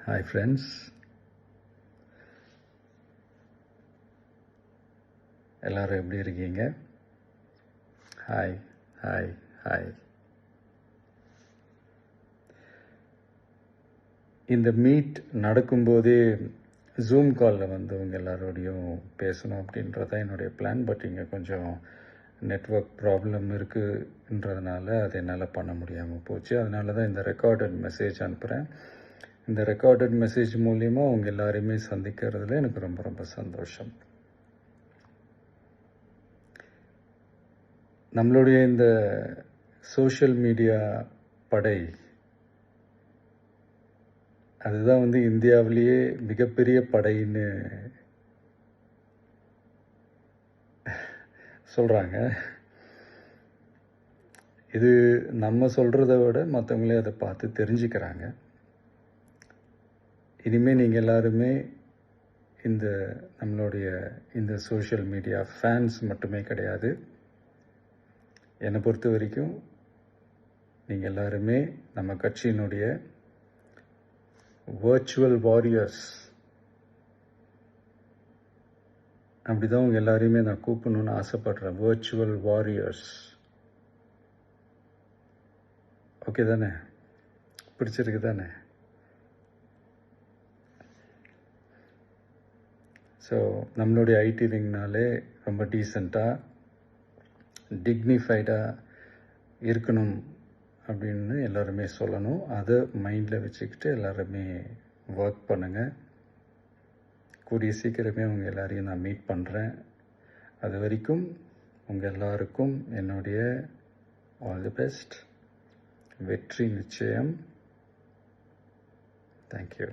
Hi friends, எல்லாரும் எப்படி இருக்கீங்க? Hi hi hi. இந்த மீட் நடக்கும்போதே ஜூம் காலில் வந்து உங்கள் எல்லாரோடையும் பேசணும் அப்படின்றதான் என்னுடைய பிளான். பட் இங்கே கொஞ்சம் நெட்வொர்க் ப்ராப்ளம் இருக்குன்றதுனால அது என்னால் பண்ண முடியாமல் போச்சு. அதனால தான் இந்த ரெக்கார்டட் மெசேஜ் அனுப்புகிறேன். இந்த ரெக்கார்டட் மெசேஜ் மூலிமா அவங்க எல்லாரையுமே சந்திக்கிறதுல எனக்கு ரொம்ப ரொம்ப சந்தோஷம். நம்மளுடைய இந்த சோஷியல் மீடியா படை அதுதான் வந்து இந்தியாவிலேயே மிகப்பெரிய படைன்னு சொல்கிறாங்க. இது நம்ம சொல்கிறத விட மற்றவங்களே அதை பார்த்து தெரிஞ்சுக்கிறாங்க. இனிமேல் நீங்கள் எல்லாருமே இந்த நம்மளுடைய இந்த சோஷியல் மீடியா ஃபேன்ஸ் மட்டுமே கிடையாது. என்னை பொறுத்த வரைக்கும் நீங்கள் எல்லாருமே நம்ம கட்சியினுடைய வர்ச்சுவல் வாரியர்ஸ். அப்படிதான் உங்கள் எல்லாரையுமே நான் கூப்பிடணுன்னு ஆசைப்படுறேன். Virtual warriors. ஓகே தானே? பிடிச்சிருக்கு தானே? ஸோ நம்மளுடைய ஐடி விங்னாலே ரொம்ப டீசெண்டாக டிக்னிஃபைடாக இருக்கணும் அப்படின்னு எல்லாருமே சொல்லணும். அதை மைண்டில் வச்சுக்கிட்டு எல்லாருமே ஒர்க் பண்ணுங்கள். கூடிய சீக்கிரமே உங்கள் எல்லாரையும் நான் மீட் பண்ணுறேன். அது வரைக்கும் உங்கள் எல்லாருக்கும் என்னுடைய ஆல் தி பெஸ்ட். வெற்றி நிச்சயம். தேங்க்யூ.